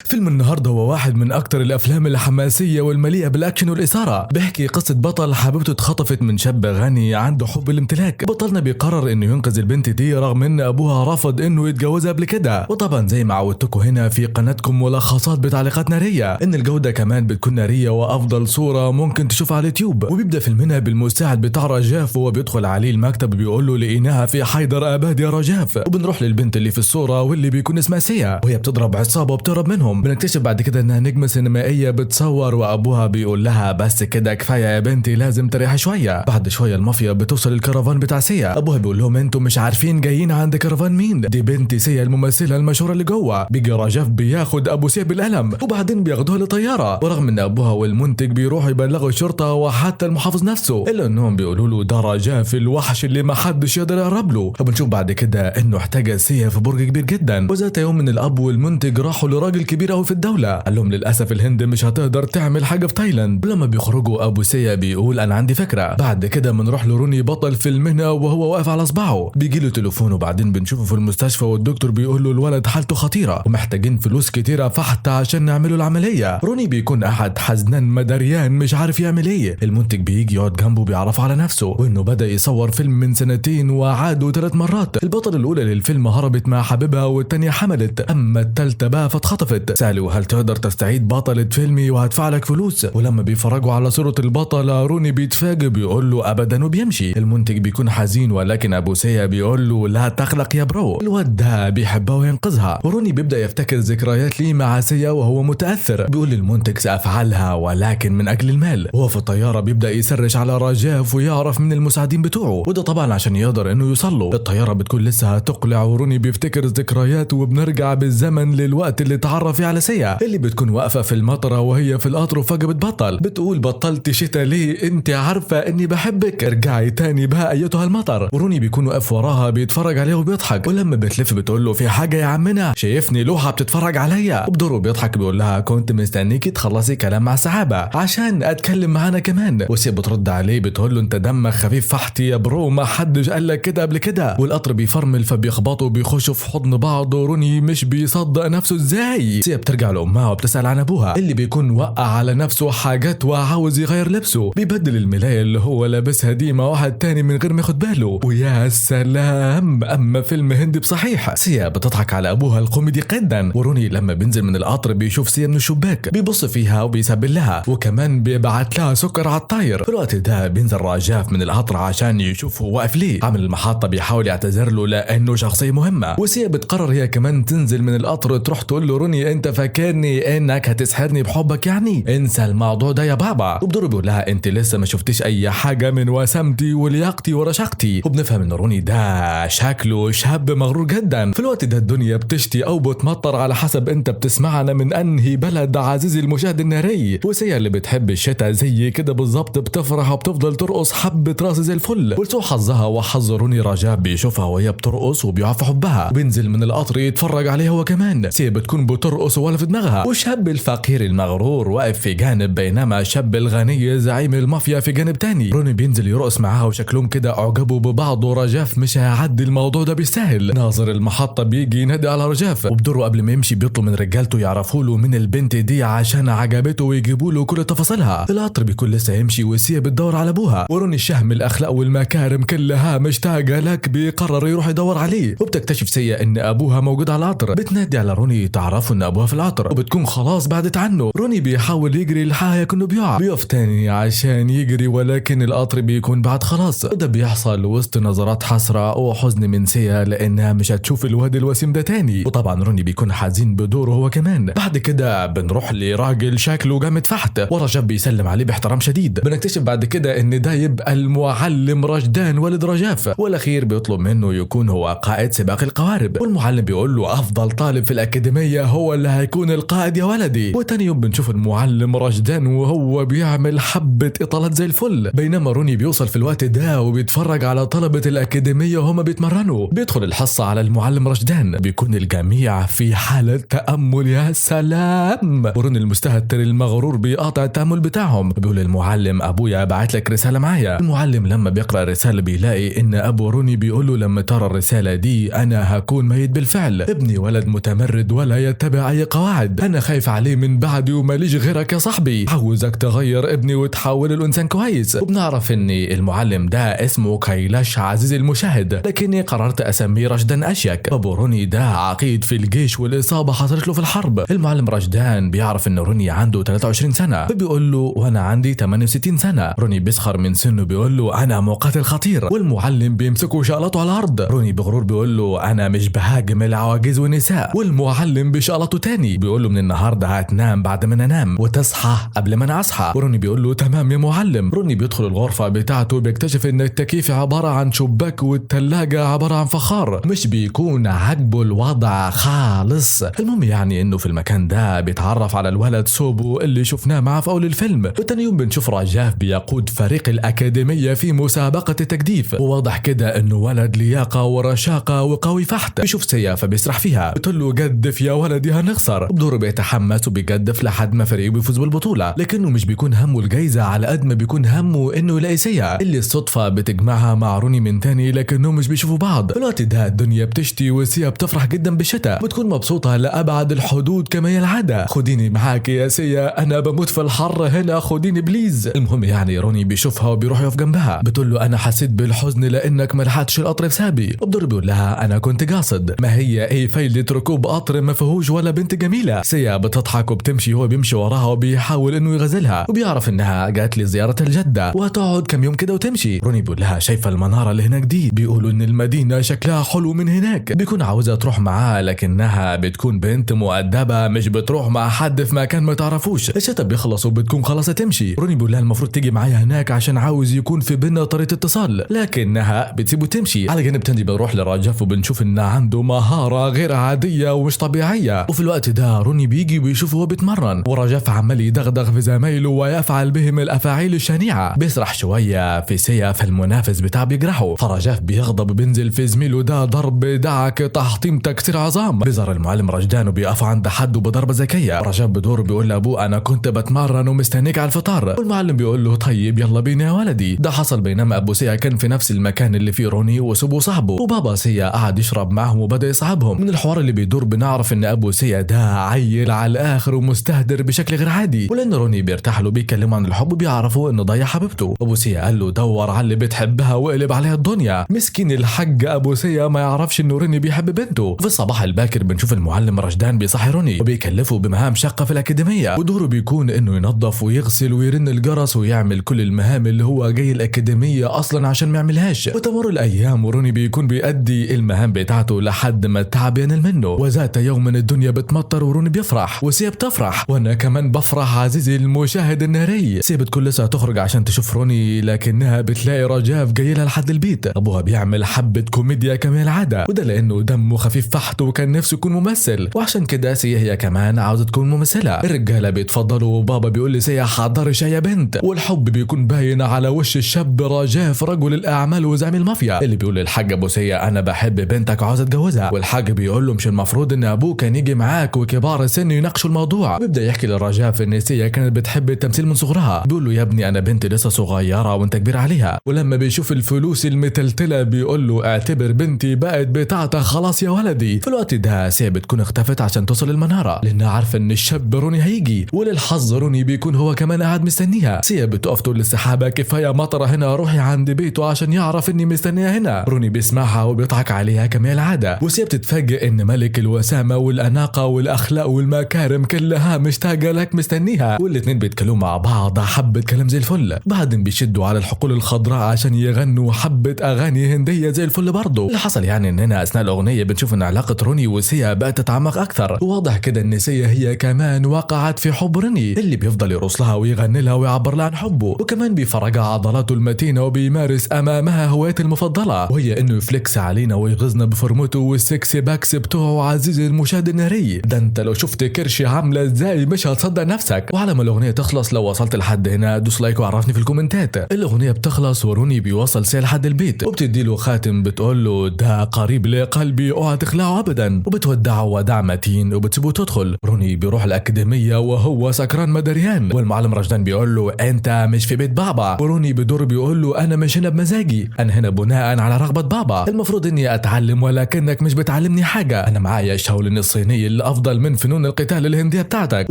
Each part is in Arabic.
فيلم النهارده هو واحد من أكتر الأفلام الحماسية والمليئة بالأكشن والإثارة. بيحكي قصة بطل حبيبته اتخطفت من شاب غني عنده حب الامتلاك. بطلنا بيقرر إنه ينقذ البنت دي رغم إن أبوها رفض إنه يتجوزها قبل كده. وطبعا زي ما عودتكم هنا في قناتكم ملخصات بتعليقات نارية، إن الجودة كمان بتكون نارية وأفضل صورة ممكن تشوفها على اليوتيوب. وبيبدأ فيلمنا بالمساعد بتاع رجاف وهو بيدخل عليه المكتب بيقول له لقيناها في حيدر أباد يا رجاف. وبنروح للبنت اللي في الصورة واللي بيكون اسمها سيا وهي بتضرب عصابة وبتهرب منهم. بنكتشف بعد كده انها نجمة سينمائية بتصور وابوها بيقول لها بس كده كفاية يا بنتي لازم تريحي شوية. بعد شوية المافيا بتوصل الكرفان بتاع سيا. ابوها بيقول لهم انتوا مش عارفين جايين عند كرفان مين؟ دي بنتي سيا الممثلة المشهورة اللي جوه. بيجي رجاف بياخد ابو سيا بالقلم وبعدين بياخدوها لطيارة، ورغم ان ابوها والمنتج بيروحوا يبلغوا الشرطة وحتى المحافظ نفسه الا انهم بيقولوا له ده رجاف الوحش اللي ما حدش يقدر يقرب له. وبنشوف بعد كده انه احتجز سيا في برج كبير جدا. وذات يوم من الاب والمنتج راحوا لراجل كبير قوي في الدولة قال لهم للاسف الهند مش هتقدر تعمل حاجه في تايلاند. ولما بيخرجوا ابو سيا بيقول انا عندي فكره. بعد كده بنروح لروني بطل فيلمنا وهو واقف على صباعه بيجي له تليفون وبعدين بنشوفه في المستشفى والدكتور بيقول له الولد حالته خطيره ومحتاجين فلوس كتيره فحتى عشان نعمله العمليه. روني بيكون قاعد حزنان مدريان مش عارف يعمل ايه. المنتج بيجي يقعد جنبه بيعرف على نفسه وانه بدا يصور فيلم من سنتين وعاده 3 مرات. البطل الاولى للفيلم هربت مع حبيبها والتانيه حملت، اما الثالثه بقى فاتخطفت. سالوا هل تقدر تستعيد بطلة فيلمي وهدفع لك فلوس؟ ولما بيفرجوا على صورة البطلة روني بيتفاجئ بيقول له ابدا وبيمشي. المنتج بيكون حزين ولكن ابو سيا بيقول له لا تقلق يا برو، الواد ده بيحبها وينقذها. وروني بيبدا يفتكر ذكريات ليه مع سيا وهو متاثر. بيقول للمنتج سافعلها ولكن من اجل المال. وهو في الطياره بيبدا يسرش على رجاف ويعرف من المساعدين بتوعه وده طبعا عشان يقدر انه يوصل له. الطياره بتكون لسه هتقلع وروني بيفتكر ذكريات وبنرجع بالزمن للوقت اللي اتعرف فيه على سيا اللي بتكون واقفه في المطره وهي في القطر وفجاه بتبطل. بتقول بطلت شتا ليه؟ انت عارفه اني بحبك، ارجعي تاني بقى ايتها المطر. وروني بيكون واقف وراها بيتفرج عليها وبيضحك. ولما بتلف بتقول له في حاجه يا عمنا؟ شايفني لوحه بتتفرج عليا؟ وبدوره بيضحك بيقول لها كنت مستنيكي تخلصي كلام مع السحابه عشان اتكلم معانا كمان. وسيا بترد عليه بتقول له انت دمك خفيف فحتي يا برو، ما حدش قال لك كده قبل كده. والقطر بيفرمل فبيخبطوا وبيخشوا في حضن بعض وروني مش بيصدق نفسه ازاي. سيا بترجع لامها وبتسال عن ابوها اللي بيكون وقع على نفسه حاجات وعاوز يغير لبسه. بيبدل الملاية اللي هو لابسها دي مع واحد تاني من غير ما ياخد باله. ويا سلام اما فيلم هندي بصحيح. سيا بتضحك على ابوها الكوميدي جدا. وروني لما بينزل من القطر بيشوف سيا من الشباك بيبص فيها وبيسبل لها وكمان بيبعت لها سكر على الطاير. في الوقت ده بينزل رجاف من القطر عشان يشوف هو واقف ليه. عامل المحطة بيحاول يعتذر له لانه شخصية مهمة. وسيا بتقرر هي كمان تنزل من القطر تروح تقول له روني انت فاكرني انك هتسحرني بحبك يعني؟ انسى الموضوع ده يا بابا. وبدوره بيقول لها انت لسه ما شفتيش اي حاجه من وسامتي ولياقتي ورشاقتي. وبنفهم ان روني ده شكله شاب مغرور جدا. في الوقت ده الدنيا بتشتي او بتمطر على حسب انت بتسمعنا من انهي بلد عزيزي المشاهد الناري. وسيا اللي بتحب الشتاء زي كده بالظبط بتفرح وبتفضل ترقص حبه راس زي الفل. ولسوء حظها وحظ روني رجاء بيشوفها وهي بترقص وبيقع في حبها وبينزل من القطر يتفرج عليها هو كمان. سيا بتكون بترقص ولا في دماغها والشاب الفقير المغرور واقف في جانب بينما الشاب الغني زعيم المافيا في جانب تاني. روني بينزل يرقص معاها وشكلهم كده اعجبوا ببعض ورجاف مش هيعدي الموضوع ده بالسهل. ناظر المحطة بيجي ينادي على رجاف وبدوره قبل ما يمشي بيطلب من رجالته يعرفوا له من البنت دي عشان عجبته ويجيبوا له كل تفاصيلها. القطر بيكون لسه يمشي وسيا بتدور على ابوها وروني الشهم الاخلاق والمكارم كلها مشتاقه لك بيقرر يروح يدور عليه. وبتكتشف سيا ان ابوها موجود على القطر. بتنادي على روني تعرفوا ان ابوها في القطر وبتكون خلاص بعدت عنه. روني بيحاول يجري لحاجه كأنه بيقف تاني عشان يجري ولكن القطر بيكون بعد خلاص. وده بيحصل وسط نظرات حسرة وحزن من سيا لانها مش هتشوف الواد الوسيم ده تاني. وطبعا روني بيكون حزين بدوره هو كمان. بعد كده بنروح لراجل شكله جامد فحت ورجاف بيسلم عليه باحترام شديد. بنكتشف بعد كده ان ده يبقى المعلم رشدان والد رجاف والاخير بيطلب منه يكون هو قائد سباق القوارب. والمعلم بيقول له افضل طالب في الاكاديمية هو اللي هيكون القائد يا ولدي. وتاني يوم بنشوف المعلم رشدان وهو بيعمل حبة اطالات زي الفل بينما روني بيوصل في الوقت ده وبيتفرج على طلبة الاكاديمية وهما بيتمرنوا. بيدخل الحصة على المعلم رشدان بيكون الجميع في حالة تأمل يا سلام. وروني المستهتر المغرور بيقاطع التأمل بتاعهم بيقول المعلم ابويا بعت لك رسالة معايا. المعلم لما بيقرأ الرسالة بيلاقي ان ابو روني بيقول له لما ترى الرسالة دي انا هكون ميت بالفعل. ابني ولد متمرد ولا يتبع اتبع اي قواعد، انا خايف عليه من بعدي وماليش غيرك يا صاحبي، عاوزك تغير ابني وتحوله لانسان كويس. وبنعرف ان المعلم ده اسمه كايلاش عزيزي المشاهد، لكني قررت اسميه رشدان اشيك. ابو روني ده عقيد في الجيش والاصابه حصلت له في الحرب. المعلم رشدان بيعرف ان روني عنده 23 سنه، فبيقول له وانا عندي 68 سنه. روني بيسخر من سنه بيقول له انا مقاتل خطير، والمعلم بيمسكه وشقلطه على الارض. روني بغرور بيقول له انا مش بهاجم العواجيز والنساء، والمعلم بيشقلطه تاني بيقول له من النهارده هتنام بعد ما انام وتصحى قبل ما انا اصحى. وروني بيقول له تمام يا معلم. روني بيدخل الغرفه بتاعته بيكتشف ان التكييف عباره عن شباك والثلاجه عباره عن فخار، مش بيكون عاجبه الوضع خالص. المهم يعني انه في المكان ده بيتعرف على الولد سوبو اللي شفناه معاه في اول الفيلم. وتاني يوم بنشوف رجاف بيقود فريق الاكاديميه في مسابقه التجديف، وواضح كده انه ولد لياقه ورشاقه وقوي فحت. بيشوف سيا فبيسرح فيها، بتقول له جدف يا ولدي هنخسر. بدوره بيتحمس وبيجدف لحد ما فريقه بيفوز بالبطوله، لكنه مش بيكون همه الجايزه على قد ما بيكون همه انه يلاقي سيا اللي الصدفه بتجمعها مع روني من تاني، لكنهم مش بيشوفوا بعض. في الوقت ده الدنيا بتشتي وسيا بتفرح جدا بالشتاء، بتكون مبسوطه لابعد الحدود كما هي العاده. خديني معاك يا سيا انا بموت في الحر هنا، خديني بليز. المهم يعني روني بيشوفها وبيروح يقف جنبها، بتقول له انا حسيت بالحزن لانك ما لحقتش القطر بسابي. بدور بيقول لها انا كنت قاصد، ما هي ايه فايده ركوب قطر ما فيهوش ولا بنت جميله. سيا بتضحك وبتمشي، هو بيمشي وراها وبيحاول انه يغزلها، وبيعرف انها جات لزياره الجده وهتقعد كم يوم كده وتمشي. روني بيقول لها شايفه المناره اللي هناك دي؟ بيقولوا ان المدينه شكلها حلو من هناك. بيكون عاوزه تروح معاه لكنها بتكون بنت مؤدبه مش بتروح مع حد في مكان ما تعرفوش. الشتاء بيخلص وبتكون خلاص تمشي. روني بيقول لها المفروض تيجي معايا هناك عشان عاوز يكون في بينا طريقه اتصال، لكنها بتسيبه تمشي. على جنب تاني بنروح لرجاف وبنشوف ان عنده مهاره غير عاديه ومش طبيعيه. وفي الوقت ده روني بيجي وبيشوفه وهو بيتمرن، ورجاف عمال يدغدغ في زمايله ويفعل بهم الافاعيل الشنيعه. بيسرح شويه في سيا فالمنافس بتاعه بيجرحه، فرجاف بيغضب وبينزل في زميله ده ضرب دعك تحطيم تكسير عظام. بيظهر المعلم رشدان وبيقف عند حده بضربه ذكيه. رجاف بدور بيقول لابوه انا كنت بتمرن ومستنيك على الفطار، والمعلم بيقول له طيب يلا بينا يا ولدي. ده حصل بينما ابو سيا كان في نفس المكان اللي فيه روني وسوبو صاحبه، وبابا سيا قعد يشرب معهم وبدا يصعبهم. من الحوار اللي بيدور بنعرف ان ابو سيا ده عيل على الاخر ومستهدر بشكل غير عادي، ولان روني بيرتاح له بيكلموا عن الحب وبيعرفوا انه ضيع حبيبته. ابو سيا قال له دور على اللي بتحبها واقلب عليها الدنيا. مسكين الحاج ابو سيا ما يعرفش انه روني بيحب بنته. في الصباح الباكر بنشوف المعلم رشدان بيصحي روني وبيكلفه بمهام شاقه في الاكاديميه، ودوره بيكون انه ينظف ويغسل ويرن الجرس ويعمل كل المهام اللي هو جاي الاكاديميه اصلا عشان ما يعملهاش. وتمر الايام وروني بيكون بيأدي المهام بتاعته لحد ما التعب ينال منه. وذات يوم الدنيا بتمطر وروني بيفرح وسيا بتفرح، وانا كمان بفرح عزيزي المشاهد الناري. سيا بتكون لسه هتخرج عشان تشوف روني، لكنها بتلاقي رجاف جاي لها لحد البيت. ابوها بيعمل حبه كوميديا كما العاده، وده لانه دمه خفيف فحت وكان نفسه يكون ممثل، وعشان كده سيا هي كمان عاوزه تكون ممثله. الرجاله بيتفضلوا وبابا بيقول لسيا حضري شاي يا بنت، والحب بيكون باين على وش الشاب رجاف رجل الاعمال وزعيم المافيا اللي بيقول للحاج ابو سيا انا بحب بنتك وعاوز اتجوزها. والحاج بيقول له مش المفروض ان ابوك كان يجي معاك وكبار السن يناقشوا الموضوع. بيبدا يحكي للرجاف ان سيا كانت بتحب التمثيل من صغرها. بيقول له يا ابني انا بنتي لسه صغيره وانت كبير عليها. ولما بيشوف الفلوس المتلتله بيقول له اعتبر بنتي بقت بتاعتك خلاص يا ولدي. في الوقت ده سيا بتكون اختفت عشان توصل المناره لانها عارفه ان الشاب روني هيجي، وللحظ روني بيكون هو كمان قاعد مستنيها. سيا بتقف تقول للسحابه كفايه مطره هنا، روحي عند بيته عشان يعرف اني مستنيه هنا. روني بيسمعها وبيضحك عليها كما العاده، وسيا بتتفاجئ ان ملك الوسامه والاناقه والاخلاق والمكارم كلها مشتاقه لك مستنيها. والاتنين بيتكلموا مع بعض حبه كلام زي الفل، بعدين بيشدوا على الحقول الخضراء عشان يغنوا حبه اغاني هنديه زي الفل برضه. اللي حصل يعني اننا اثناء الاغنيه بنشوف ان علاقه روني وسيا بقت تتعمق اكثر، وواضح كده ان سيا هي كمان وقعت في حب روني اللي بيفضل يرقص لها ويغني لها ويعبر لها عن حبه، وكمان بيفرجها عضلاته المتينه وبيمارس امامها هوايته المفضله وهي انه يفلكس علينا ويغزنا بفورمته والسكس باكس بتوعه. عزيزي المشاهد الناري ده انت لو شفت كرشي عامله ازاي مش هتصدق نفسك. وعلى ما الاغنيه تخلص لو وصلت لحد هنا دوس لايك وعرفني في الكومنتات. الاغنيه بتخلص وروني بيوصل سيا لحد البيت وبتدي له خاتم بتقول له ده قريب لقلبي اوعى تخلعه ابدا، وبتودعه وداع متين وبتسيبه تدخل. روني بيروح الاكاديميه وهو سكران مدريان، والمعلم رشدان بيقول له انت مش في بيت بابا، وروني بدور بيقول له انا مش هنا بمزاجي، انا هنا بناء على رغبه بابا، المفروض اني اتعلم ولكنك مش بتعلمني حاجه. انا معايا الشاولين الصيني الافضل من فنون القتال الهندية بتاعتك.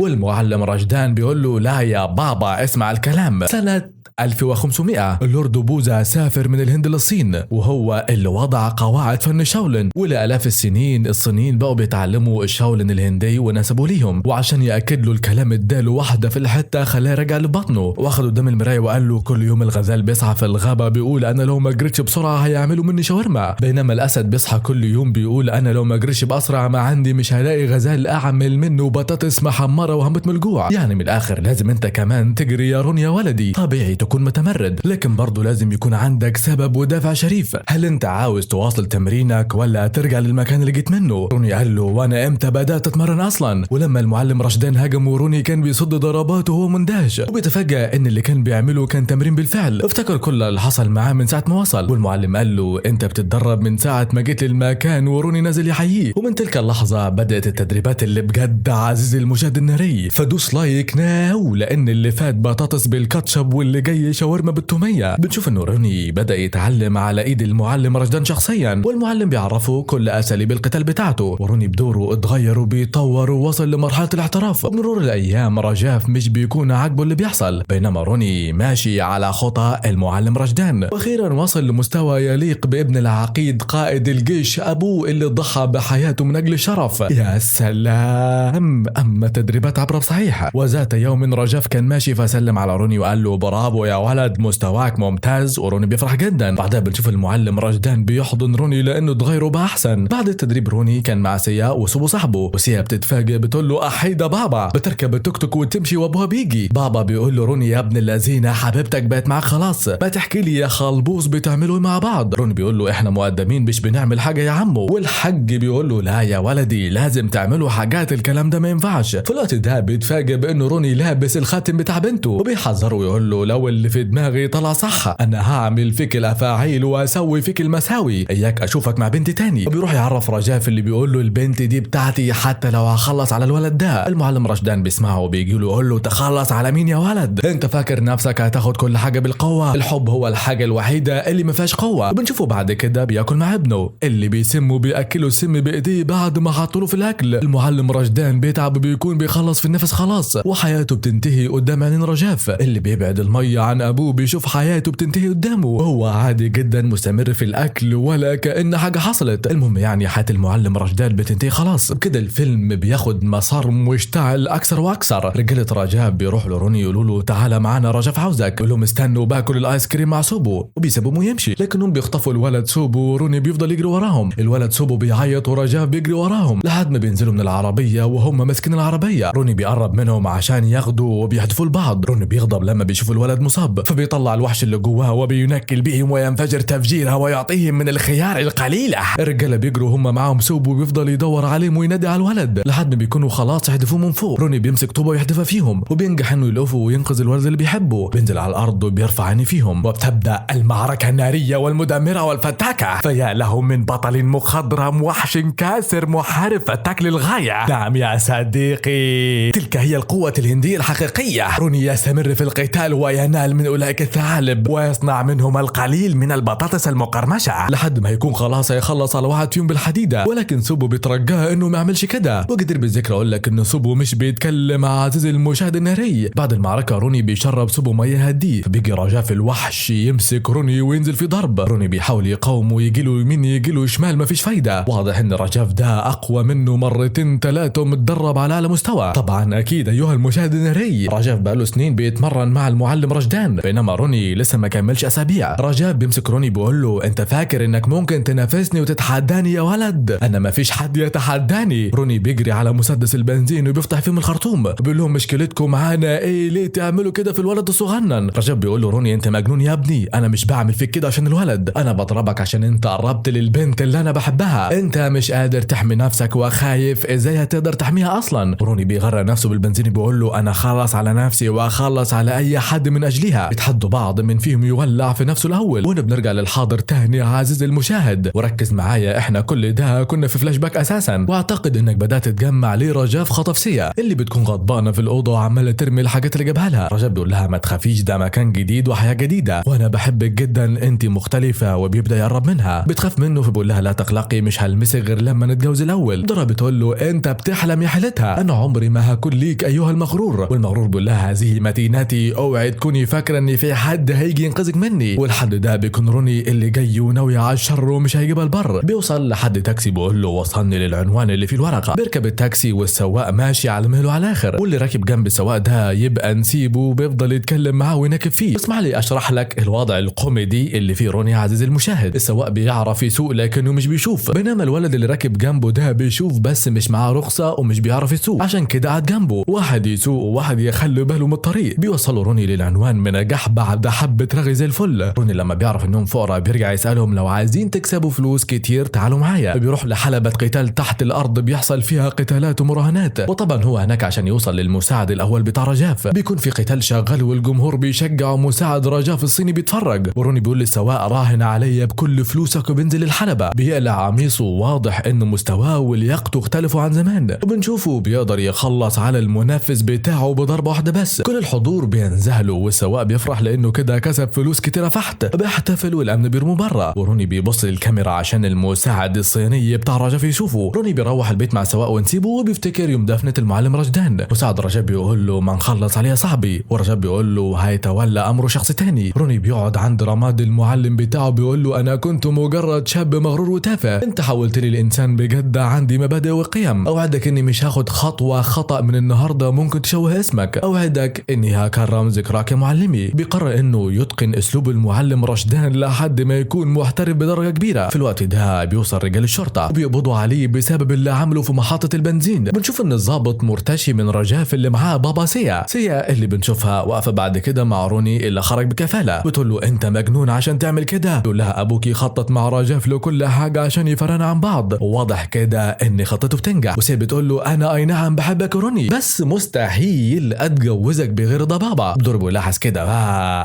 والمعلم رشدان بيقول له لا يا بابا اسمع الكلام. سنة 1500 اللورد بوذا سافر من الهند للصين، وهو اللي وضع قواعد فن شاولين، ولآلاف السنين الصينيين بقوا بيتعلموا الشاولين الهندي ونسبوا ليهم، وعشان يأكد له الكلام اداله واحدة في الحتة خلاه رجع لبطنه، واخده قدام المراية وقال له كل يوم الغزال بيصحى في الغابة بيقول انا لو ما جريتش بسرعة هيعملوا مني شاورما، بينما الاسد بيصحى كل يوم بيقول انا لو ما جريتش بأسرع ما عندي مش هلاقي غزال اعمل منه بطاطس محمرة وهموت من الجوع. يعني من الاخر لازم انت كمان تجري يا رون يا ولدي، طبيعي تكون متمرد، لكن برضه لازم يكون عندك سبب ودافع شريف. هل انت عاوز تواصل تمرينك ولا ترجع للمكان اللي جيت منه؟ روني قال له وانا امتى بدأت اتمرن اصلا؟ ولما المعلم رشدان هاجم وروني كان بيصد ضرباته وهو مندهش، وبيتفاجأ ان اللي كان بيعمله كان تمرين بالفعل، افتكر كل اللي حصل معاه من ساعة ما وصل. والمعلم قال له انت بتتدرب من ساعة ما جيت للمكان، وروني نازل يحييه. ومن تلك اللحظة بدأت التدريبات اللي بجد عزيزي المشاهد الناري، فدوس لايك ناو لان اللي فات بطاطس بالكاتشب واللي جاي شاورما بالتومية. بنشوف انه روني بدأ يتعلم على ايد المعلم رشدان شخصيا، والمعلم بيعرفه كل اساليب القتال بتاعته، وروني بدوره اتغير وبيطور ووصل لمرحلة الاحتراف. وبمرور الايام رجاف مش بيكون عاجبه اللي بيحصل، بينما روني ماشي على خطى المعلم رشدان، واخيرا وصل لمستوى يليق بابن العقيد قائد الجيش ابوه اللي ضحى بحياته من اجل الشرف. يا سلام، اما تدريبات عبره صحيحه. وذات يوم رجاف كان ماشي فسلم على روني وقال له برافو يا ولد مستواك ممتاز، وروني بيفرح جدا. بعدها بنشوف المعلم رشدان بيحضن روني لانه اتغيروا باحسن. بعد التدريب روني كان مع سيا وسوبو صاحبه، وسيا بتتفاجئ بتقول له احيدا بابا، بتركب التوك توك وتمشي وابوها بيجي. بابا بيقول له روني يا ابن اللذينه حبيبتك بقت معاك خلاص، ما تحكي لي يا خلبوس بتعملوا مع بعض. روني بيقول له احنا مقدمين مش بنعمل حاجه يا عمو. والحج بيقول له لا يا ولدي لازم تعملوا حاجات، الكلام ده ما ينفعش. في الوقت ده بيتفاجئ بانه روني لابس الخاتم بتاع بنته، وبيحذره ويقول له لو اللي في دماغي طلع صح انا هعمل فيك الافاعيل واسوي فيك المساوي، اياك اشوفك مع بنت تاني. وبيروح يعرف رجاف اللي بيقول له البنت دي بتاعتي حتى لو هخلص على الولد ده. المعلم رشدان بيسمعه وبيجي له يقول له تخلص على مين يا ولد؟ انت فاكر نفسك هتاخد كل حاجه بالقوه؟ الحب هو الحاجه الوحيده اللي ما فيهاش قوه. وبنشوفه بعد كده بياكل مع ابنه اللي بيسمه بياكله السم بايديه بعد ما حطوا له في الاكل. المعلم رشدان بيتعب بيكون بيخلص في النفس خلاص، وحياته بتنتهي قدام عينين رجاف اللي بيبعد الميه عن ابوه، بيشوف حياته بتنتهي قدامه وهو عادي جدا مستمر في الاكل ولا كأن حاجه حصلت. المهم يعني حياه المعلم رشدان بتنتهي خلاص. بكده الفيلم بياخد مسار مشتعل اكثر واكثر. رجاله رجاف بيروحوا لروني يقولوا له تعالى معانا رجاف عاوزك، يقول لهم استنوا باكل الايس كريم مع سوبو، وبيسيبوه يمشي، لكنهم بيخطفوا الولد سوبو وروني بيفضل يجري وراهم. الولد سوبو بيعيط ورجاف بيجري وراهم لحد ما بينزلوا من العربيه وهم ماسكين العربيه. روني بيقرب منهم عشان ياخدوا وبيحدفوا لبعض. روني بيغضب لما بيشوف الولد مصاب، فبيطلع الوحش اللي جواه وبينكل بهم وينفجر تفجيرها ويعطيهم من الخيار القليله. الرجاله بيجروا هم معاهم سوبو وبيفضل يدور عليهم وينادي على الولد لحد ما بيكونوا خلاص يحدفوه من فوق. روني بيمسك طوبه ويحدفها فيهم، وبينجح انه يلقفه وينقذ الولد اللي بيحبه. بينزل على الارض وبيرفع عينيه فيهم، وبتبدا المعركه الناريه والمدمره والفتاكه. فيا له من بطل مخضرم وحش كاسر محارب فتاك للغايه. نعم يا صديقي، تلك هي القوه الهنديه الحقيقيه. روني يستمر في القتال وينال من اولئك الثعالب ويصنع منهم القليل من البطاطس المقرمشه لحد ما يكون خلاص يخلص على واحد فيهم بالحديده. ولكن سوبو بيترجاه انه ما يعملش كده. وقدر بالذكر اقول لك ان سوبو مش بيتكلم مع عزيزي المشاهد الناري. بعد المعركه روني بيشرب سوبو ميه هديه، فبيجي رجاف الوحش يمسك روني وينزل في ضرب. روني بيحاول يقاوم ويجي له يمين يجي له شمال مفيش فايده. واضح ان رجاف ده اقوى منه مرتين ثلاثه ومتدرب على اعلى مستوى. طبعا اكيد ايها المشاهد الناري، رجاف بقاله سنين بيتمرن مع المعلم رشدان، بينما روني لسه ما كملش اسابيع. رجاف بيمسك روني بيقول له انت فاكر انك ممكن تنافسني وتتحداني يا ولد؟ انا ما فيش حد يتحداني. روني بيجري على مسدس البنزين وبيفتح فيهم الخرطوم، بيقول لهم مشكلتكم معانا ايه؟ ليه تعملوا كده في الولد الصغنن؟ رجاف بيقول له روني انت مجنون يا ابني، انا مش بعمل فيك كده عشان الولد، انا بضربك عشان انت قربت للبنت اللي انا بحبها. انت مش قادر تحمي نفسك وخايف ازاي هتقدر تحميها اصلا. روني بيغرق نفسه بالبنزين بيقول له انا خلص على نفسي واخلص على اي حد من اجل رجليها، بيتحدوا بعض من فيهم يولع في نفسه الاول. وهنا بنرجع للحاضر تاني عزيزي المشاهد، وركز معايا احنا كل ده كنا في فلاش باك اساسا، واعتقد انك بدات تجمع ليه رجاف خطف سيا اللي بتكون غضبانه في الاوضه وعماله ترمي الحاجات اللي جابها لها. رجاف بيقول لها ما تخافيش ده مكان جديد وحياه جديده وانا بحبك جدا انت مختلفه، وبيبدا يقرب منها. بتخاف منه فبيقول لها لا تقلقي مش هلمسك غير لما نتجوز الاول. درا بتقول له انت بتحلم يا حيلتها، انا عمري ما هكون ليك ايها المغرور. والمغرور بيقول لها هذه متينتي، اوعي تكوني فاكره ان في حد هيجي ينقذك مني. والحد ده بيكون روني اللي جاي وناوي على الشر ومش هيجيبها البر. بيوصل لحد تاكسي بيقول له وصلني للعنوان اللي فيه الورقه. بيركب التاكسي والسواق ماشي على مهله على الاخر، واللي راكب جنب السواق ده يبقى نسيبه بيفضل يتكلم معاه وينكب فيه. اسمع لي اشرح لك الوضع الكوميدي اللي فيه روني عزيزي المشاهد. السواق بيعرف يسوق لكنه مش بيشوف، بينما الولد اللي راكب جنبه ده بيشوف بس مش معاه رخصه ومش بيعرف يسوق، عشان كده قاعد جنبه واحد يسوق وواحد يخلي باله من الطريق. بيوصلوا روني للعنوان من نجاح بعد حبه رغي زي الفل. روني لما بيعرف انهم فقراء بيرجع يسالهم لو عايزين تكسبوا فلوس كتير تعالوا معايا. بيروح لحلبة قتال تحت الارض بيحصل فيها قتالات ومراهنات، وطبعا هو هناك عشان يوصل للمساعد الاول بتاع رجاف. بيكون في قتال شغال والجمهور بيشجع ومساعد رجاف الصيني بيتفرج، وروني بيقول للسواق راهن عليا بكل فلوسك وبينزل الحلبة. بيقلع قميصه واضح انه مستواه ولياقته اختلفوا عن زمان، وبنشوفه بيقدر يخلص على المنافس بتاعه بضربة واحدة بس. كل الحضور بينزهلوا والسواق بيفرح لانه كده كسب فلوس كتيرة فحت. بيحتفل والامن بيرموا برا، وروني بيبص للكاميرا عشان المساعد الصيني بتاع رجاف يشوفه. روني بيروح البيت مع السواق ونسيبه وبيفتكر يوم دفنة المعلم رشدان. مساعد رجاف بيقول له ما نخلص عليه صاحبي، ورجاف بيقول له هيتولى امره شخص تاني. روني بيقعد عند رماد المعلم بتاعه بيقول له انا كنت مجرد شاب مغرور وتافه، انت حولت لي الانسان بجد عندي مبادئ وقيم. اوعدك اني مش هاخد خطوه خطا من النهارده ممكن تشوه اسمك، اوعدك اني هكرم ذكراك يا معلمي. بيقرر انه يتقن اسلوب المعلم رشدان لحد ما يكون محترف بدرجه كبيره. في الوقت ده بيوصل رجال الشرطه بيقبضوا عليه بسبب اللي عمله في محطه البنزين. بنشوف ان الضابط مرتشي من رجاف اللي معاه بابا سيا اللي بنشوفها واقفه بعد كده مع روني اللي خرج بكفاله. بتقول له انت مجنون عشان تعمل كده. بيقول لها ابوك يخطط مع رجاف لكل حاجه عشان يفرقنا عن بعض، وواضح كده ان خطته بتنجح. وسيا بتقول له انا اي نعم بحبك يا روني بس مستحيل اتجوزك بغير رضا بابا. بدور لاحظ كده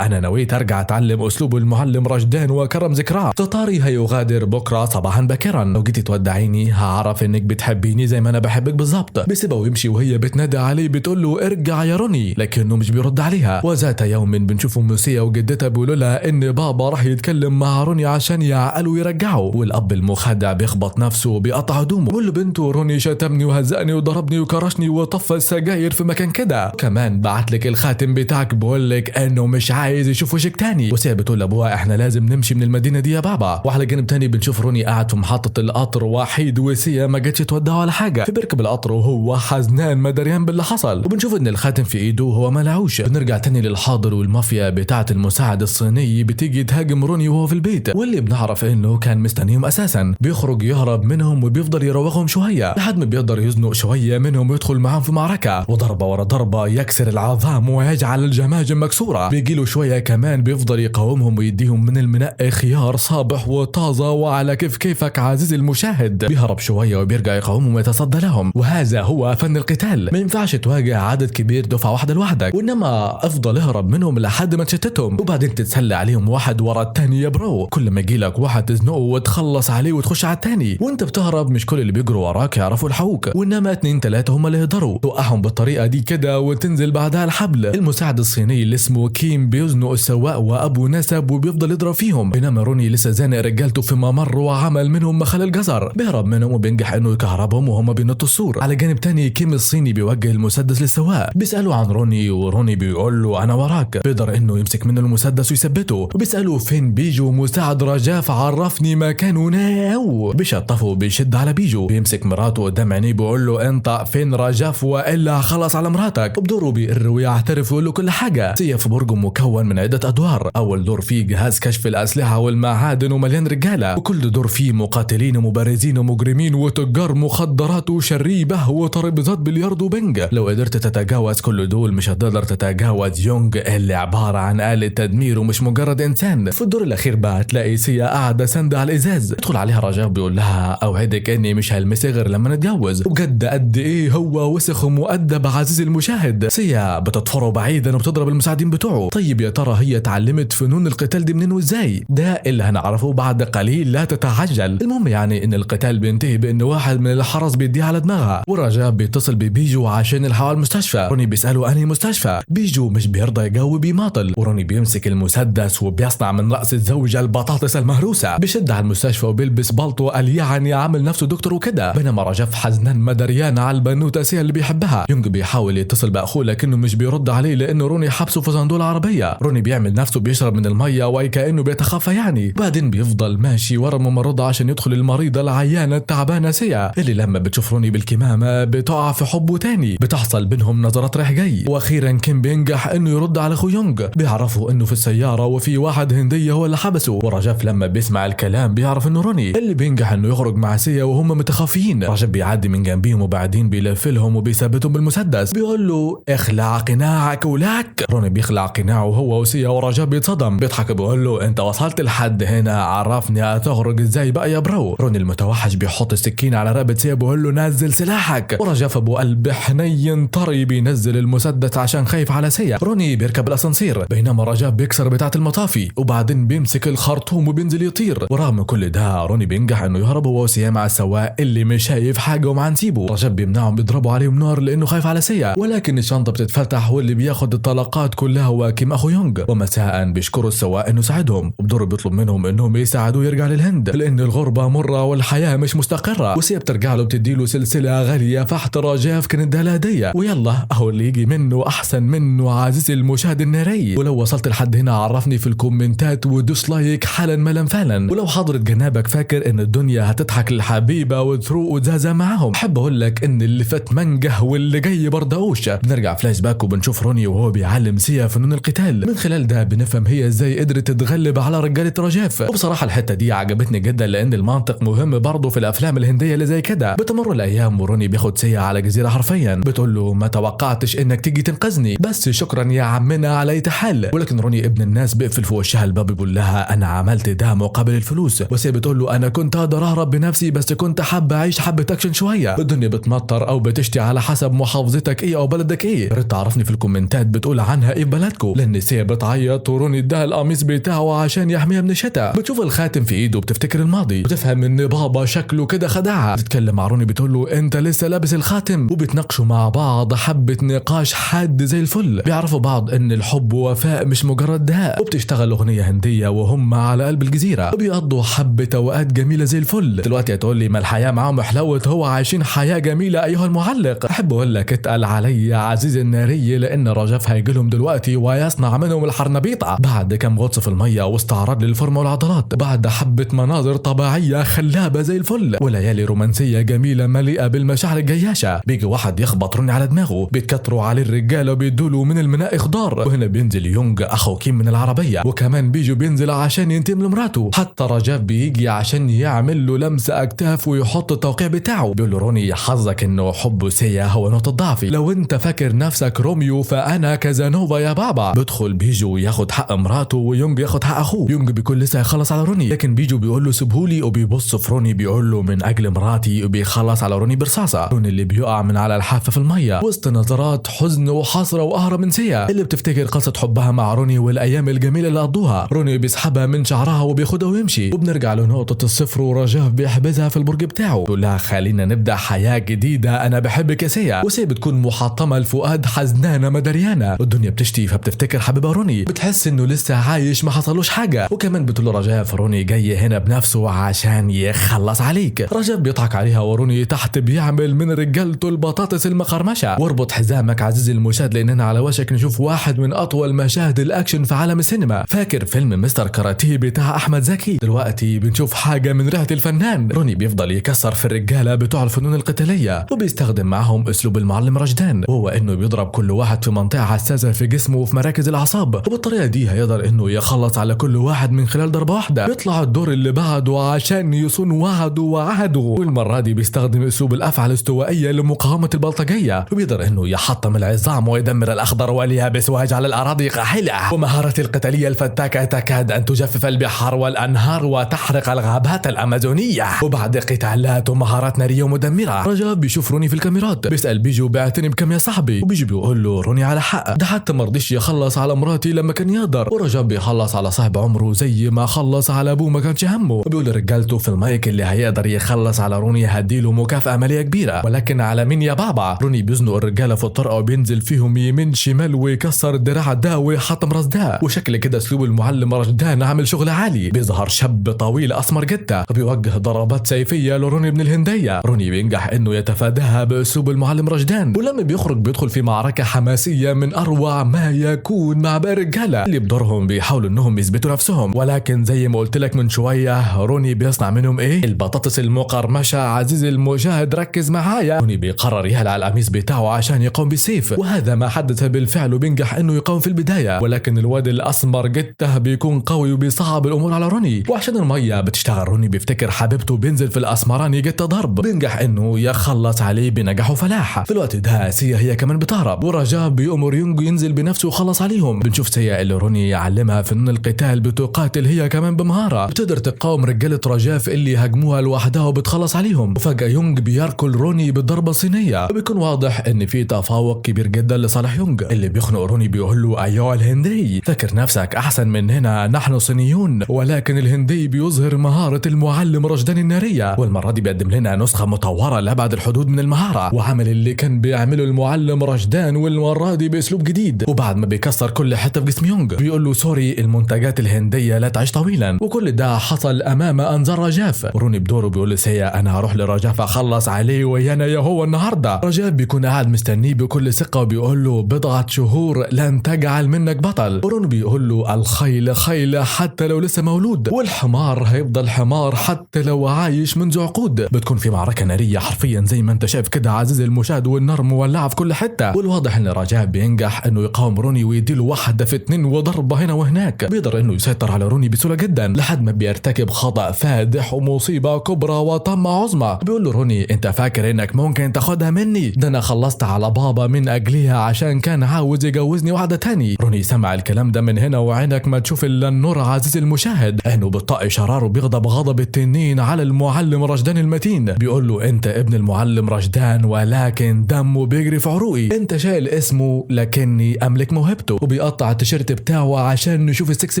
انا نويت ارجع اتعلم اسلوب المعلم رشدان واكرم ذكراه. تطاري هيغادر بكره صباحا باكرا، لو جيتي تودعيني هعرف انك بتحبيني زي ما انا بحبك بالظبط. بيسيبها ويمشي وهي بتنادى عليه بتقول له ارجع يا روني، لكنه مش بيرد عليها. وذات يوم بنشوف ام سيا وجدتها بيقولوا لها ان بابا راح يتكلم مع روني عشان يعقله ويرجعه، والاب المخدع بيخبط نفسه وبيقطع هدومه. بيقول له بنته روني شتمني وهزقني وضربني وكرشني وطفى السجاير في مكان كده، كمان بعت لك الخاتم بتاعك بيقول لك انه مش عايز يشوف وشك تاني. وسيا بتقول لابوها احنا لازم نمشي من المدينه دي يا بابا. وعلى جانب تاني بنشوف روني قاعد في محطه القطر وحيد وسيا ما جتش تودعه ولا حاجه. بيركب القطر وهو حزنان ما دريان باللي حصل، وبنشوف ان الخاتم في ايده وهو ما لعوش. بنرجع تاني للحاضر والمافيا بتاعه المساعد الصيني بتيجي تهاجم روني وهو في البيت، واللي بنعرف انه كان مستنيهم اساسا. بيخرج يهرب منهم وبيفضل يراوغهم شويه لحد ما بيقدر يزنق شويه منهم ويدخل معاهم في معركه، وضربه ورا ضربه يكسر العظام ويجعل الجماجم مكسوره. بيجي له شويه كمان بيفضل يقاومهم ويديهم من المنقي خيار صابح وطازه وعلى كيفك عزيزي المشاهد. بيهرب شويه وبيرجع يقاومهم ويتصدى لهم، وهذا هو فن القتال. ما ينفعش تواجه عدد كبير دفعه واحده لوحدك، وانما افضل اهرب منهم لحد ما تشتتهم وبعدين تتسلى عليهم واحد ورا الثاني يا برو. كل ما يجيلك واحد تزنقه وتخلص عليه وتخش على الثاني، وانت بتهرب مش كل اللي بيجروا وراك يعرفوا الحقوك، وانما 2 3 هم اللي يقدروا توقعهم بالطريقه دي كده وتنزل بعدها الحبل. المساعد الصيني اللي اسمه كيم بيزنق السواق وابو نسب وبيفضل يضرب فيهم، بينما روني لسه زانق رجالته في ممر وعمل منهم مخل الجزر. بيهرب منهم وبينجح انه يكهربهم وهم بينطوا السور. على جانب تاني كيم الصيني بيوجه المسدس للسواق، بيساله عن روني وروني بيقول له انا وراك. بيقدر انه يمسك منه المسدس ويثبته، وبيساله فين بيجو. مساعد رجاف عرفني مكانه ناو. بيشطفه وبيشد على بيجو، بيمسك مراته قدام عينيه بيقول له انت فين رجاف والا خلص على مراتك. وبدوره بيقر ويعترف ويقول له كل حاجه. سيا في برج مكون من عده ادوار، اول دور فيه جهاز كشف الاسلحه والمعادن ومليان رجاله، وكل دور فيه مقاتلين ومبارزين ومجرمين وتجار مخدرات وشريبه وترابيزات بلياردو وبنج. لو قدرت تتجاوز كل دول مش هتقدر تتجاوز يونغ اللي عباره عن آلة تدمير ومش مجرد انسان. في الدور الاخير بقى تلاقي سيا قاعده ساندة على الازاز. يدخل عليها رجاف بيقول لها اوعدك اني مش هلمسك غير لما نتجوز. وبجد قد ايه هو وسخ ومؤدب عزيزي المشاهد. سيا بتطفره بعيدا وبتضرب المساعد المساعدين بتوعه. طيب يا ترى هي اتعلمت فنون القتال دي منين وازاي؟ ده اللي هنعرفه بعد قليل، لا تتعجل. المهم يعني ان القتال بينتهي بان واحد من الحرس بيديها على دماغها، ورجاء بيتصل ببيجو عشان يلحقوا المستشفى. روني بيساله انهي مستشفى، بيجو مش بيرضى يجاوب، بيماطل. وروني بيمسك المسدس وبيصنع من راس الزوجه البطاطس المهروسه، بيشد على المستشفى وبيلبس بالطو، قال يعني عامل نفسه دكتور وكده. بينما رجاء حزنان مدريان على البنوته سيا اللي بيحبها. يونغ بيحاول يتصل باخوه لكنه مش بيرد عليه لانه روني حبسه في صندوق العربيه. روني بيعمل نفسه بيشرب من الميه وكانه بيتخفى يعني. بعدين بيفضل ماشي ورا الممرضه عشان يدخل المريضه العيانه التعبانه سيا، اللي لما بتشوف روني بالكمامه بتقع في حبه تاني. بتحصل بينهم نظرات رايح جاي، واخيرا كيم بينجح انه يرد على اخو يونغ. بيعرفوا انه في السياره وفي واحد هنديه هو اللي حبسه. ورجاف لما بيسمع الكلام بيعرف انه روني، اللي بينجح انه يخرج مع سيا وهم متخافين. رجاف بيعدي من جنبيهم وبعدين بيلفلهم وبيثبتهم بالمسدس. بيقول له اخلع قناعك ولك. روني بيخلع قناعه هو وسيا، ورجاف بيتصدم. بيضحك بيقول له انت وصلت لحد هنا، عرفني هتخرج ازاي بقى يا برو. روني المتوحش بيحط السكين على رقبه سيا بيقول له نزل سلاحك. ورجاف ابو قلب حنين طري بينزل المسدس عشان خايف على سيا. روني بيركب الاسانسير بينما رجاف بيكسر بتاعه المطافي، وبعدين بيمسك الخرطوم وبينزل يطير. ورغم كل ده روني بينجح انه يهرب هو وسيا مع السواق اللي مش شايف حاجه ومع نسيبه. رجاف بيمنعهم، بيضربوا عليهم نار لانه خايف على سيا، ولكن الشنطه بتتفتح واللي بياخد الطلقات كلها هو كيم اخو يونغ. ومساء بيشكروا السواق انه ساعدهم، وبدور بيطلب منهم انهم يساعدوه يرجع للهند لان الغربه مره والحياه مش مستقره. وسيا بترجع له بتديله سلسله غاليه فحت رجاف كانت ده هديه. ويلا اهو اللي يجي منه احسن منه عزيزي المشاهد الناري. ولو وصلت لحد هنا عرفني في الكومنتات ودوس لايك حالا مالا فعلا. ولو حضرة جنابك فاكر ان الدنيا هتضحك للحبيبه وتروق وتزازا معاهم، حب اقول لك ان اللي فات منجه واللي جاي بردقوش. بنرجع فلاش باك وبنشوف روني وهو بيعلم سيا فنون القتال. من خلال ده بنفهم هي ازاي قدرت تتغلب على رجاله رجاف. وبصراحه الحته دي عجبتني جدا لان المنطق مهم برضه في الافلام الهنديه اللي زي كده. بتمر الايام وروني بياخد سيا على جزيره حرفيا، بتقول له ما توقعتش انك تيجي تنقذني، بس شكرا يا عمنا على اي حال. ولكن روني ابن الناس بيقفل في وشها الباب بيقول لها انا عملت ده مقابل الفلوس. وسيا بتقول له انا كنت اقدر اهرب بنفسي بس كنت حابه اعيش حبه اكشن شويه. الدنيا بتمطر او بتشتي على حسب محافظتك ايه او بلدك ايه. ريت تعرفني في الكومنتات بتقول عنها ايه في بلدكم، لان سيا بتعيط وروني اداها القميص بتاعه عشان يحميها من الشتاء. بتشوف الخاتم في ايده بتفتكر الماضي، بتفهم ان بابا شكله كده خدعها. بتتكلم مع روني بتقول له انت لسه لابس الخاتم، وبتناقشوا مع بعض حبه نقاش حاد زي الفل. بيعرفوا بعض ان الحب وفاء مش مجرد دهاء. وبتشتغل اغنيه هنديه وهم على قلب الجزيره، وبيقضوا حبه اوقات جميله زي الفل. دلوقتي هتقول لي ما الحياه معاهم حلوت، هو عايشين حياه جميله ايها المعلق. احب اقول لك اتقل علي يا عزيزي الناري لان رجاف هيجي لهم دلوقتي ويصنع منهم الحرنبيطه بعد كم غطس في الميه واستعراض للفورمه والعضلات، بعد حبه مناظر طبيعيه خلابه زي الفل وليالي رومانسيه جميله مليئه بالمشاعر الجياشه. بيجي واحد يخبط روني على دماغه، بيتكتروا عليه الرجاله وبيدوله من المناء خضار. وهنا بينزل يونغ اخو كيم من العربيه، وكمان بيجو بينزل عشان ينتقم لمراته. حتى رجاف بيجي عشان يعمل له لمسه اكتاف ويحط التوقيع بتاعه. بيقول له روني حظك انه حب سيا هو نقطه ضعفي، لو انت فاكر نفسك روميو فانا كازانوفا يا بابا. بيدخل بيجو ياخد حق مراته ويونغ ياخد حق اخوه. يونغ بيكون لسه هيخلص على روني لكن بيجو بيقول له سيبهولي، وبيبص في روني بيقول له من اجل مراتي، وبيخلص على روني برصاصه. روني اللي بيقع من على الحافه في الميه وسط نظرات حزن وحسره وقهره من سيا اللي بتفتكر قصه حبها مع روني والايام الجميله اللي قضوها. روني بيسحبها من شعرها وبياخدها ويمشي، وبنرجع لنقطه الصفر ورجاف بيحبسها في البرج بتاعه. بيقول لها خلينا نبدا حياه جديده، انا بحبك يا سيا. وسيا بتكون محطمه الفؤاد حزنانه مدريانه، الدنيا بتشتي فبتفتكر حبيبها روني، بتحس انه لسه عايش ما حصلوش حاجه. وكمان بتقول له رجاف روني جاي هنا بنفسه عشان يخلص عليك. رجاف بيضحك عليها وروني تحت بيعمل من رجالته البطاطس المخرمشه. واربط حزامك عزيزي المشاهد لاننا على وشك نشوف واحد من اطول مشاهد الاكشن في عالم السينما. فاكر فيلم مستر كاراتيه بتاع احمد زكي؟ دلوقتي بنشوف حاجه من ريحه الفنان. روني بيفضل يكسر في الرجاله بتوع الفنون القتاليه وبيستخدم معهم اسلوب المعلم رشدان، وهو انه بيضرب كل واحد في منطقه حساسه في جسمه وفي مراكز الاعصاب، وبالطريقه دي هيقدر انه يخلص على كل واحد من خلال ضربه واحده. بيطلع الدور اللي بعده عشان يصون وعده وعهده، والمره دي بيستخدم اسلوب الافعال الاستوائيه لمقاومه البلطجيه، وبيقدر انه يحطم العظام ويدمر الاخضر واليابس ويجعل الاراضي قاحله. ومهارته القتاليه الفتاكه تكاد ان تجفف البحار والانهار وتحرق الغابات الامازونيه. وبعد قتالات ومهارات ناريه مدمره رجاف بيشوف روني في الكاميرات، بيسال بيجو بعتني بكم يا صاحبي، وبيجو بيقول له روني على حق، ده حتى ما مرضيش يخلص على مراتي لما كان يقدر، ورجاء بيخلص على صاحب عمره زي ما خلص على ابوه ما كانش همه. وبيقول لرجالته في المايك اللي هيقدر يخلص على روني هديله مكافأة مالية كبيرة، ولكن على مين يا بابا؟ روني بيزنق الرجالة في الطرقة وبينزل فيهم يمين شمال ويكسر الدراع ده ويحطم راس ده، وشكل كده اسلوب المعلم رشدان عامل شغل عالي. بيظهر شاب طويل اسمر جدا وبيوجه ضربات سيفية لروني بن الهندية. روني بينجح انه يتفاداها باسلوب المعلم رشدان، ولما بيخرج بيدخل في معركة حماسية من اروع ما يكون مع باقي الرجالة اللي بدورهم بيحاولوا انهم يثبتوا نفسهم، ولكن زي ما قلت لك من شوية روني بيصنع منهم ايه؟ البطاطس المقرمشة. عزيزي المشاهد ركز معايا. روني بيقرر يهلع القميص بتاعه عشان يقوم بالسيف، وهذا ما حدث بالفعل وبينجح انه يقاوم في البداية، ولكن الواد الاسمر جته بيكون قوي وبيصعب الامور على روني، وعشان المية بتشتغل روني بيفتكر حبيبته بينزل في الاسمراني جته ضرب، بينجح انه يخلص عليه بنجاح وفلاح. في الوقت ده سيا هي كمان بتهرب، ورجاء بيأمر يونج ينزل بنفسه وخلص عليهم. بنشوف سيا اللي روني يعلمها فنون القتال بتقاتل هي كمان بمهارة، بتقدر تقاوم رجالة رجاف اللي هاجموها لوحدها وبتخلص عليهم. وفجأة يونج بيركل روني بالضربة الصينية، وبيكون واضح ان في تفوق كبير جدا لصالح يونج اللي بيخنق روني. بيقول له ايها الهندي فاكر نفسك احسن مننا، نحن صينيون. ولكن الهندي بيظهر مهارة المعلم رشدان النارية، والمرة دي بيقدم لنا نسخة مطورة لأبعد الحدود من المهارة، وعمل اللي كان بيعمله المعلم رشدان والمرة دي باسلوب جديد. وبعد ما بيكسر كل حتة في جسم يونج بيقول له سوري، المنتجات الهندية لا تعيش طويلا. وكل ده حصل امام انظار رجاف. روني بدوره بيقول لسيا انا هروح لرجاف اخلص عليه ويانا يا هو النهارده. رجاف بيكون قاعد مستنيه بكل ثقة وبيقول له بضعة شهور لن تجعل منك بطل. وروني بيقول له الخيل خيل حتى لو لسه مولود، والحمار هيفضل حمار حتى لو عايش منذ عقود. بتكون في معركة نارية حرفيا زي ما انت شايف كده عزيزي المشاهد، والنار مولعة في كل حتة، والواضح ان رجاف بينجح انه يقاوم روني ويديله واحدة في اتنين وضربة هنا وهناك. بيقدر انه يسيطر على روني بسهولة جدا لحد ما بيرتكب خطأ فادح ومصيبة كبرى وطمة عظمى. بيقول له روني انت فاكر انك ممكن تاخدها مني؟ ده انا خلصت على بابا من اجلها عشان كان عاوز يجوزني واحدة تاني. روني سمع الكلام ده من هنا وعينك ما تشوف الا النور عزيزي المشاهد، انه بيطقي شراره وبيغضب غضب التنين على المعلم رشدان المتين. بيقول له انت ابن المعلم رشدان ولكن دمه بيجري في عروقي، انت شايل اسمه لكني املك موهبته. وبيقطع التيشيرت بتاعه عشان نشوف السكس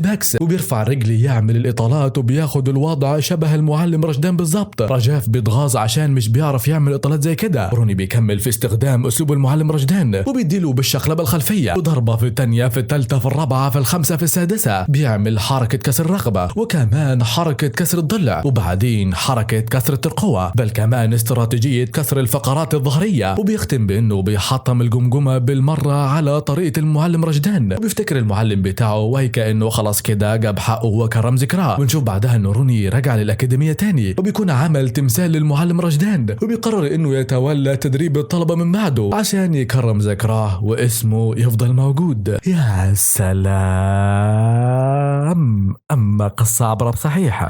باكس، وبيرفع رجلي يعمل الاطالات وبياخد الوضع شبه المعلم رشدان بالظبط. رجاف بيتغاظ عشان مش بيعرف يعمل اطالات زي كده. روني بيكمل في استخدام اسلوب المعلم رشدان وبيديله بالشقلبه الخلفيه، وضربه في الثانيه في الثالثه في الرابعه في الخامسه في السادسه. بيعمل حركه كسر الرقبه وكمان حركه كسر الضلع وبعدين حركه كسر الترقوه، بل كمان استراتيجيه كسر الفقرات الظهريه. وبيختم بانه بيحطم الجمجمه بالمره على طريقه المعلم رشدان، وبيفتكر المعلم بتاعه وكأنه خلاص كده جاب حقه وكرم ذكراه. ونشوف بعدها انه روني رجع للاكاديميه تاني وبيكون عمل تمثال للمعلم رشدان، وبيقرر انه يتولى تدريب الطلبه من بعده عشان يكرم ذكراه واسمه يفضل موجود. يا سلام، اما قصه عبره بصحيحه.